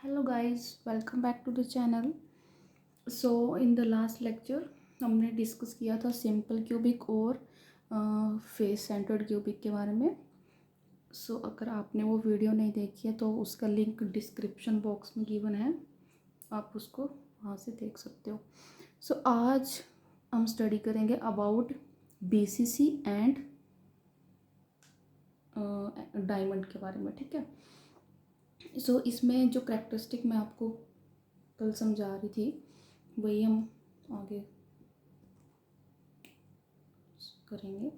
Hello guys, welcome back to the channel. So in the last lecture हमने discuss किया था simple cubic और face centred cubic के बारे में. अगर आपने वो वीडियो नहीं देखी है तो उसका लिंक डिस्क्रिप्शन बॉक्स में गिवन है, आप उसको वहाँ से देख सकते हो. आज हम स्टडी करेंगे अबाउट बीसीसी एंड डायमंड के बारे में. ठीक है. इसमें जो करेक्टरिस्टिक मैं आपको कल समझा रही थी वही हम आगे करेंगे.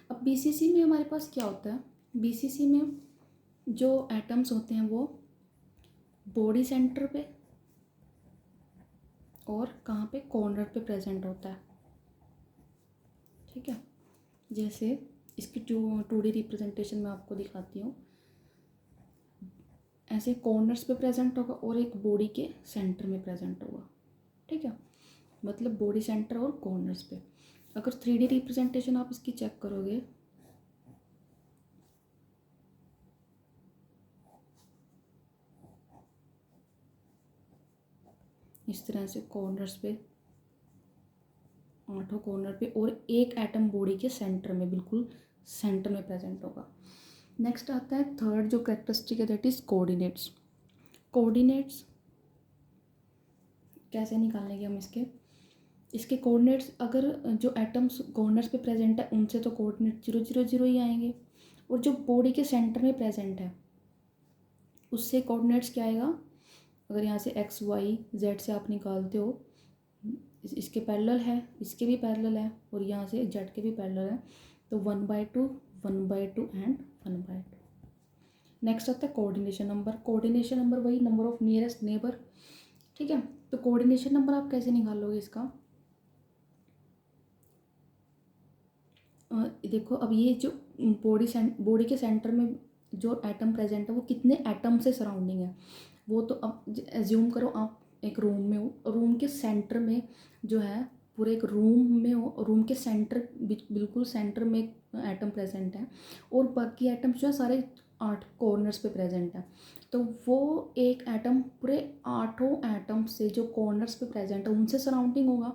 अब बीसीसी में हमारे पास क्या होता है. बीसीसी में जो एटम्स होते हैं वो बॉडी सेंटर पे और कहाँ पे, कॉर्नर पे प्रेजेंट होता है. ठीक है. जैसे इसकी टू डी रिप्रेजेंटेशन मैं आपको दिखाती हूँ. ऐसे कॉर्नर्स पे प्रेजेंट होगा और एक बॉडी के सेंटर में प्रेजेंट होगा. ठीक है. मतलब बॉडी सेंटर और कॉर्नर्स पे. अगर 3D रिप्रेजेंटेशन आप इसकी चेक करोगे इस तरह से, कॉर्नर्स पे 8 कॉर्नर पे और एक एटम बॉडी के सेंटर में, बिल्कुल सेंटर में प्रेजेंट होगा. नेक्स्ट आता है थर्ड जो कैरेक्टरिस्टिक है, दैट इज कोऑर्डिनेट्स. कोऑर्डिनेट्स कैसे निकालेंगे हम इसके कोऑर्डिनेट्स. अगर जो एटम्स कॉर्नर्स पे प्रेजेंट है उनसे तो कोऑर्डिनेट 0 0 0 ही आएंगे, और जो बॉडी के सेंटर में प्रेजेंट है उससे कोऑर्डिनेट्स क्या आएगा. अगर यहाँ से एक्स वाई जेड से आप निकालते हो, इसके पैरेलल है, इसके भी पैरेलल है, और यहाँ से जेड के भी पैरेलल है, तो 1/2 1/2 एंड 1/2. नेक्स्ट आता है कोऑर्डिनेशन नंबर. कोऑर्डिनेशन नंबर वही नंबर ऑफ नियरेस्ट नेबर. ठीक है. तो कोऑर्डिनेशन नंबर आप कैसे निकालोगे इसका. देखो, अब ये जो बॉडी के सेंटर में जो एटम प्रेजेंट है वो कितने एटम से सराउंडिंग है वो तो अब एज्यूम करो आप एक रूम में हो, रूम के सेंटर में जो है, पूरे एक रूम में हो, रूम के सेंटर बिल्कुल सेंटर में एक एटम प्रेजेंट है और बाकी एटम्स जो है सारे 8 कॉर्नर्स पे प्रेजेंट है. तो वो एक एटम पूरे 8 एटम से जो कॉर्नर्स पे प्रेजेंट है उनसे सराउंडिंग होगा,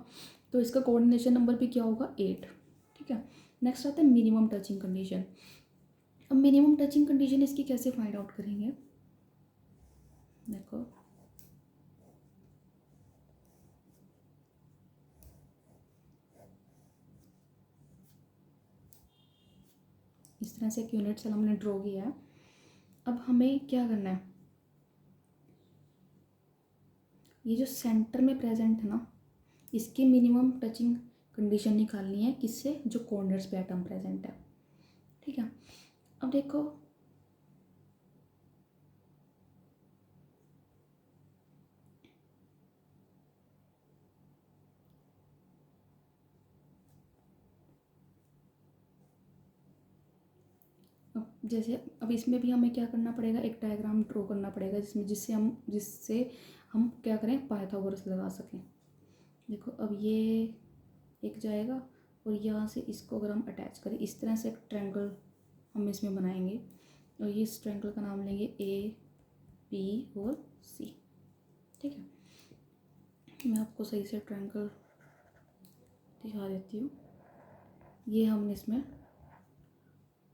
तो इसका कोऑर्डिनेशन नंबर भी क्या होगा, 8. ठीक है. नेक्स्ट आता है मिनिमम टचिंग कंडीशन. अब मिनिमम टचिंग कंडीशन इसकी कैसे फाइंड आउट करेंगे. देखो, इस तरह से एक यूनिट सेल हमने ड्रॉ किया है. अब हमें क्या करना है, ये जो सेंटर में प्रेजेंट है ना, इसकी मिनिमम टचिंग कंडीशन निकालनी है. किससे, जो कॉर्नर्स पे एटम प्रेजेंट है. ठीक है. अब देखो, अब इसमें भी हमें क्या करना पड़ेगा, एक डायग्राम ड्रॉ करना पड़ेगा जिससे हम क्या करें, पाइथागोरस लगा सकें. देखो, अब ये एक जाएगा और यहाँ से इसको अगर हम अटैच करें इस तरह से एक ट्रायंगल हम इसमें बनाएंगे, और ये इस ट्रायंगल का नाम लेंगे ए बी और सी. ठीक है. मैं आपको सही से ट्रायंगल दिखा देती हूँ. ये हमने इसमें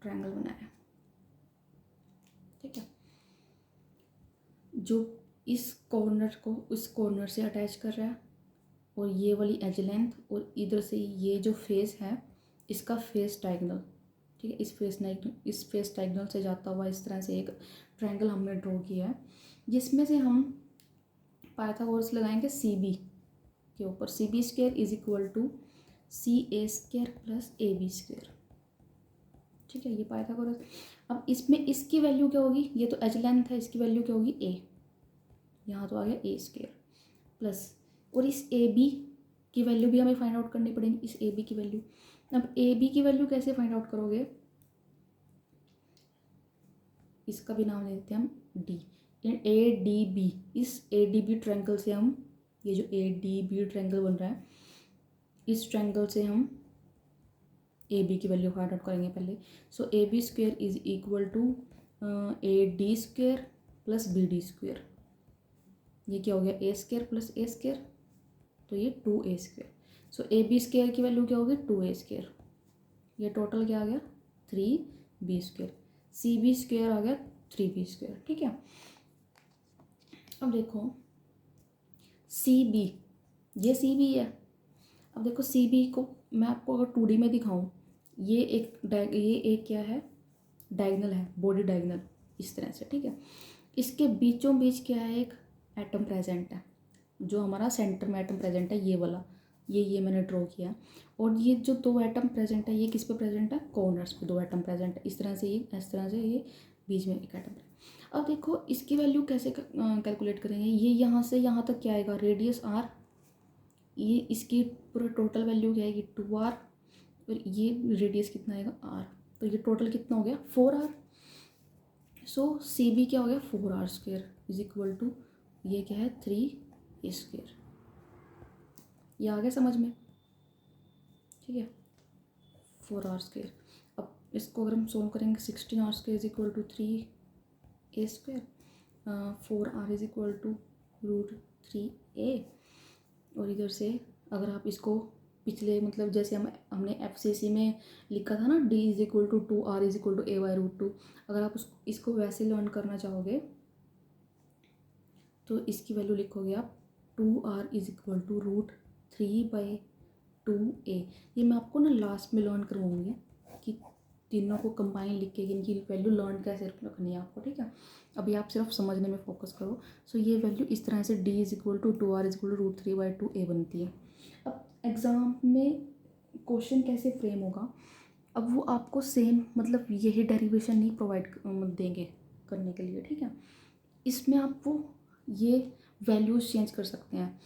ट्रायंगल बनाया. ठीक है. जो इस कॉर्नर को उस कॉर्नर से अटैच कर रहा है, और ये वाली एज लेंथ, और इधर से ये जो फेस है इसका फेस डायगोनल. ठीक है. इस फेस डायगोनल से जाता हुआ इस तरह से एक ट्रायंगल हमने ड्रॉ किया है, जिसमें से हम पाइथागोरस लगाएंगे सी बी के ऊपर. C B square is equal to C A square plus A B square. ठीक है. ये पाइथागोरस. अब इसमें इसकी वैल्यू क्या होगी, ये तो एज लेंथ है, इसकी वैल्यू क्या होगी, ए. यहाँ तो आ गया ए स्क्वायर प्लस, और इस ए बी की वैल्यू भी हमें फाइंड आउट करनी पड़ेगी, इस ए बी की वैल्यू. अब ए बी की वैल्यू कैसे फाइंड आउट करोगे, इसका भी नाम ले देते हैं हम डी. ए डी बी, इस ए डी बी ट्रायंगल से हम, ये जो ए डी बी ट्रायंगल बन रहा है, इस ट्रायंगल से हम ए बी की वैल्यू फाइंड आउट करेंगे पहले. So A B square is equal to A D square plus B D square. ये क्या हो गया A square plus A square, तो ये 2a square. So A B square की वैल्यू क्या होगी 2a स्क्वायर, ये टोटल क्या आ गया 3b square, C B square आ गया 3b स्क्वायर। ठीक है, अब देखो सी बी, ये सी बी है। अब देखो सी बी को मैं आपको अगर 2D में दिखाऊं, ये एक क्या है डायगोनल है, बॉडी डायगोनल इस तरह से। ठीक है, इसके बीचों बीच क्या है एक एटम प्रेजेंट है, जो हमारा सेंटर में एटम प्रेजेंट है ये वाला, ये मैंने ड्रॉ किया। और ये जो 2 एटम प्रेजेंट है ये किस पे प्रेजेंट है, कॉर्नर्स पे 2 एटम प्रेजेंट है, इस तरह से ये, इस तरह से ये बीच में एक एटम। अब देखो इसकी वैल्यू कैसे कैलकुलेट करेंगे, ये यहाँ से यहाँ तक क्या आएगा रेडियस r, ये इसकी पूरा टोटल वैल्यू क्या आएगी 2r, और ये रेडियस कितना आएगा r, तो ये टोटल कितना हो गया 4r। सो सी बी क्या हो गया 4r square is equal to ये क्या है 3a स्क्वायर। ये आ गया समझ में, ठीक है 4r स्क्वायर। अब इसको अगर हम सोल्व करेंगे 16r square is equal to 3a square, 4r is equal to √3a, और इधर से अगर आप इसको पिछले मतलब जैसे हमने FCC में लिखा था ना d is equal to 2r is equal to a/√2, अगर आप इसको वैसे लर्न करना चाहोगे तो इसकी वैल्यू लिखोगे आप 2r is equal to √3/2a। ये मैं आपको ना लास्ट में लर्न करवाऊँगी कि तीनों को कंबाइन लिख के इनकी वैल्यू लर्न कैसे रखनी है आपको। ठीक है, अभी आप सिर्फ समझने में फोकस करो। सो ये वैल्यू इस तरह से d is equal to 2r is equal to √3/2a बनती है। अब एग्ज़ाम में क्वेश्चन कैसे फ्रेम होगा, अब वो आपको सेम मतलब यही डेरिवेशन नहीं प्रोवाइड देंगे करने के लिए। ठीक है, इसमें आप वो ये वैल्यूज़ चेंज कर सकते हैं।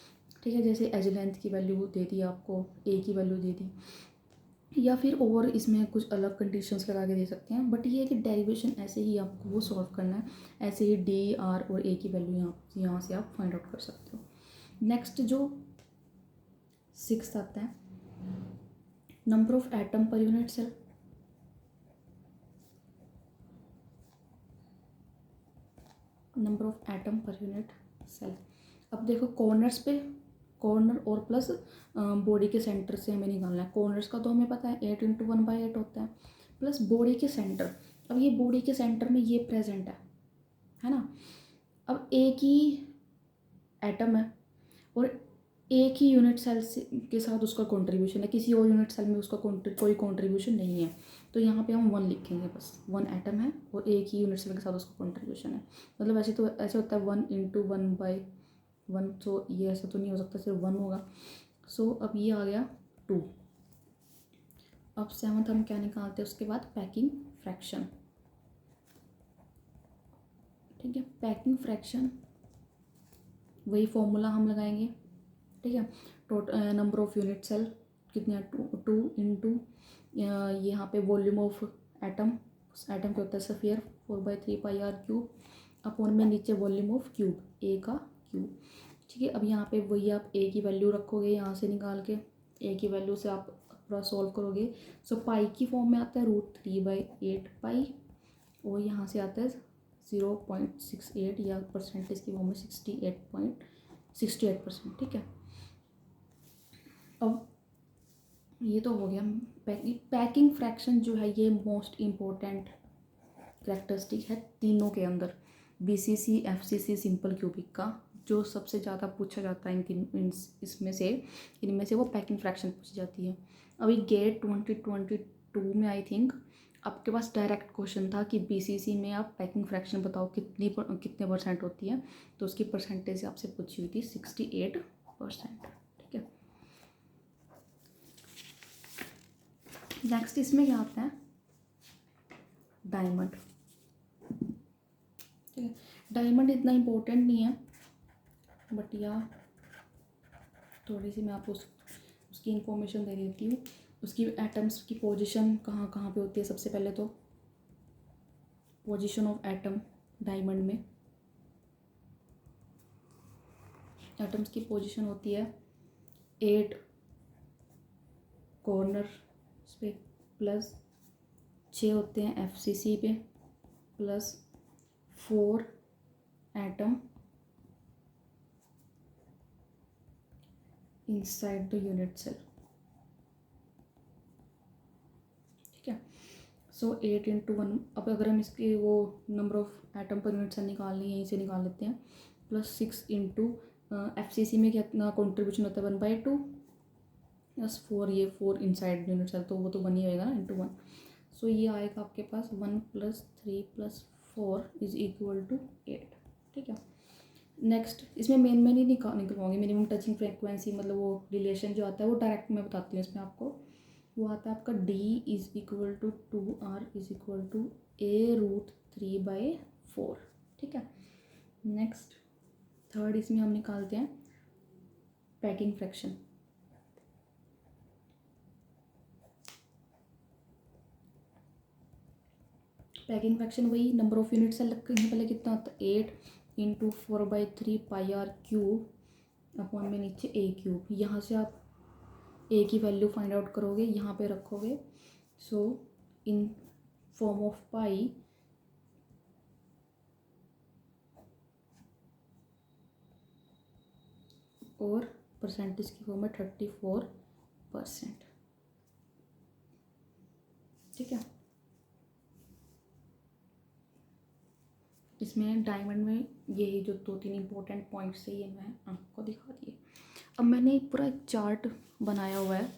ठीक है, जैसे एज लेंथ की वैल्यू दे दी आपको, ए की वैल्यू दे दी, या फिर और इसमें कुछ अलग कंडीशंस लगा के दे सकते हैं। बट ये है कि डेरिवेशन ऐसे ही आपको वो सॉल्व करना है, ऐसे ही डी आर और ए की वैल्यू यहाँ से आप फाइंड आउट कर सकते हो। नेक्स्ट जो 6 आता है, number of atom per unit cell. Number of atom per unit cell. अब देखो कॉर्नर्स पे, कॉर्नर और प्लस बॉडी के सेंटर से हमें निकालना है। कॉर्नर्स का तो हमें पता है 8 × 1/8 होता है, प्लस बॉडी के सेंटर। अब ये बॉडी के सेंटर में ये प्रेजेंट है ना। अब एक ही एटम है और एक ही यूनिट सेल के साथ उसका कंट्रीब्यूशन है, किसी और यूनिट सेल में उसका कोई कंट्रीब्यूशन नहीं है, तो यहाँ पे हम 1 लिखेंगे, बस 1 एटम है और एक ही यूनिट सेल के साथ उसका कंट्रीब्यूशन है। मतलब ऐसे तो ऐसे होता है 1 × 1/1, तो ये ऐसा तो नहीं हो सकता, सिर्फ 1 होगा। सो अब ये आ गया 2। अब 7th हम क्या निकालते हैं उसके बाद, पैकिंग फ्रैक्शन। ठीक है, पैकिंग फ्रैक्शन वही फॉर्मूला हम लगाएंगे। ठीक है, total number of unit cell कितने हैं 2 इंटू यहाँ पे वॉल्यूम ऑफ एटम, एटम क्या होता है सफियर 4/3πr³ अपॉन में नीचे वॉल्यूम ऑफ क्यूब, ए का क्यूब। ठीक है, अब यहाँ पे वही आप ए की वैल्यू रखोगे यहाँ से निकाल के, ए की वैल्यू से आप पूरा सॉल्व करोगे। सो पाई की फॉर्म में आता है √3/8π, और यहाँ से आता है 0.68 या परसेंटेज की फॉर्म में 68%। ठीक है, अब ये तो हो गया पैकिंग फ्रैक्शन जो है ये मोस्ट इम्पोर्टेंट कैरेक्टरिस्टिक है तीनों के अंदर, BCC FCC सिंपल क्यूबिक का जो सबसे ज़्यादा पूछा जाता है इनमें से वो पैकिंग फ्रैक्शन पूछी जाती है। अभी गेट 2022 में आई थिंक आपके पास डायरेक्ट क्वेश्चन था कि BCC में आप पैकिंग फ्रैक्शन बताओ कितने परसेंट होती है, तो उसकी परसेंटेज आपसे पूछी हुई थी 68%। ठीक है, नेक्स्ट इसमें क्या आता है, डायमंड। ठीक है, डायमंड इतना इम्पोर्टेंट नहीं है, बट या थोड़ी सी मैं आपको उसकी इंफॉर्मेशन दे देती हूँ। उसकी एटम्स की पोजीशन कहाँ कहाँ पे होती है। सबसे पहले तो पोजीशन ऑफ एटम डायमंड में, एटम्स की पोजीशन होती है 8 कॉर्नर पे, प्लस 6 होते हैं FCC पे, plus 4 atom inside the unit cell. ठीक है. So 8 into 1. अब अगर हम इसके वो number of atom per unit cell निकालनी है, यहीं से निकाल लेते हैं. +6 इंटू FCC में कितना कॉन्ट्रीब्यूशन होता है 1/2 +4. ये 4 इनसाइड यूनिट सेल, तो वो तो 1 ही होएगा ना, इंटू 1. सो ये आएगा आपके पास 1 + 3 + 4 = 8. ठीक है. नेक्स्ट इसमें मेन नहीं निकलवाऊंगी. मिनिमम टचिंग फ्रिक्वेंसी मतलब वो रिलेशन जो आता है वो डायरेक्ट मैं बताती हूँ इसमें आपको. वो आता है आपका D = 2R = A√3/4. ठीक है. नेक्स्ट थर्ड इसमें हम निकालते हैं पैकिंग फ्रैक्शन. पैकिंग फ्रैक्शन वही नंबर ऑफ यूनिट से पहले कितना होता है 8 × 4/3 πr³ अपॉन में नीचे A³. यहाँ से आप A की वैल्यू फाइंड आउट करोगे, यहाँ पे रखोगे. सो इन फॉर्म ऑफ पाई और परसेंटेज की फॉर्म में 34%. ठीक है. इसमें डायमंड में यही जो 2-3 इंपॉर्टेंट पॉइंट्स है ये मैं आपको दिखा दिए. अब मैंने पूरा एक चार्ट बनाया हुआ है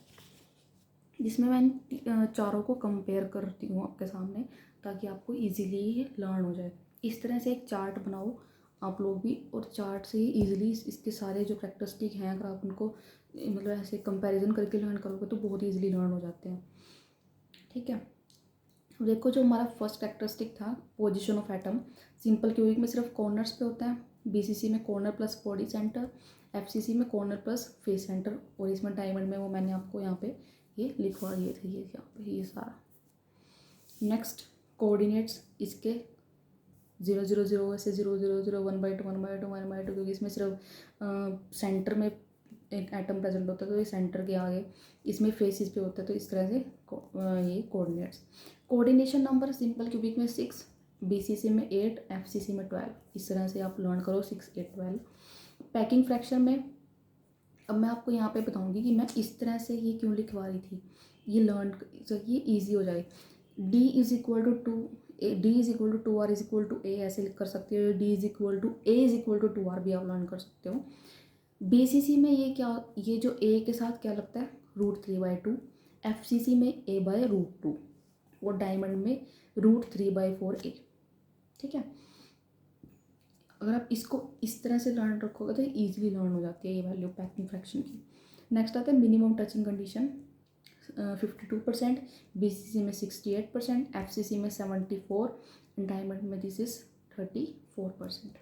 जिसमें मैं चारों को कंपेयर करती हूँ आपके सामने, ताकि आपको इजीली लर्न हो जाए. इस तरह से एक चार्ट बनाओ आप लोग भी, और चार्ट से ही ईजिली इसके सारे जो कैरेक्टरिस्टिक हैं अगर आप उनको मतलब ऐसे कंपैरिजन करके लर्न करोगे तो बहुत ईजिली लर्न हो जाते हैं. ठीक है. देखो जो हमारा फर्स्ट कैरेक्टरिस्टिक था position of atom, simple cubic में सिर्फ कॉर्नर्स पे होता है. BCC में corner plus body centre, FCC में कॉर्नर प्लस फेस सेंटर, और इसमें डायमंड में वो मैंने आपको यहाँ पे ये लिखवा दिए थे, ये यहाँ पे ये सारा. नेक्स्ट कोऑर्डिनेट्स इसके 0 0 0 से 0 0 0 1/2 1/2 1/2, क्योंकि इसमें सिर्फ सेंटर में एक एटम प्रेजेंट होता है तो ये सेंटर के आगे इसमें फेसिस पे होता है. तो इस तरह से ये coordinates. Coordination number simple cubic में 6, BCC में 8, FCC में 12. इस तरह से आप लर्न करो 6, 8, 12. पैकिंग फ्रैक्शन में अब मैं आपको यहाँ पे बताऊँगी कि मैं इस तरह से ये क्यों लिखवा रही थी, ये लर्न ये ईजी हो जाए. D = 2 D = 2R = A ऐसे कर सकते हो. D = A = 2R भी आप लर्न कर सकते हो. BCC में ये क्या, ये जो A के साथ क्या लगता है √3/2, FCC में A/√2 और डायमंड में √3/4A. ठीक है. अगर आप इसको इस तरह से लर्न रखोगे तो ईजिली लर्न हो जाती है ये वैल्यू पैकिंग फ्रैक्शन की. नेक्स्ट आता है मिनिमम टचिंग कंडीशन 52%, BCC में 68%, FCC में 74, डायमंड में दिस इज 34%.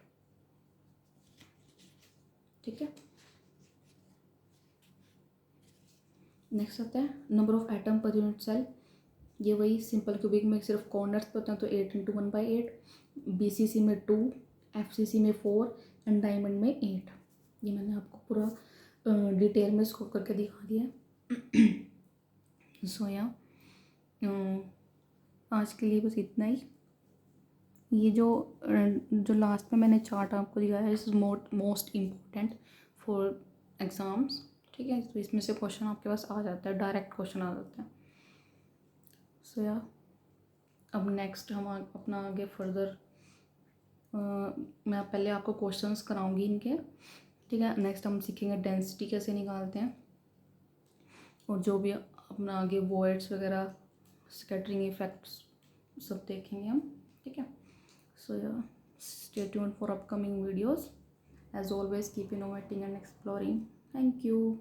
ठीक है. नेक्स्ट आता है number of atom per unit cell. ये वही सिंपल क्यूबिक में सिर्फ कॉर्नर्स पे होते हैं तो 8 × 1/8, BCC में 2, FCC में 4 एंड डायमंड में 8. ये मैंने आपको पूरा डिटेल में इसको करके दिखा दिया. सो आज के लिए बस इतना ही. ये जो लास्ट में मैंने चार्ट आपको दिखाया है इस मोस्ट इम्पोर्टेंट फॉर एग्ज़ाम्स. ठीक है. तो इसमें से क्वेश्चन आपके पास आ जाता है, डायरेक्ट क्वेश्चन आ जाता है. सो अब नेक्स्ट हम अपना आगे फर्दर मैं पहले आपको क्वेश्चंस कराऊंगी इनके. ठीक है. नेक्स्ट हम सीखेंगे डेंसिटी कैसे निकालते हैं, और जो भी अपना आगे वॉइड्स वगैरह स्कैटरिंग इफेक्ट्स सब देखेंगे हम. ठीक है. So stay tuned for upcoming videos. As always keep innovating and exploring. Thank you.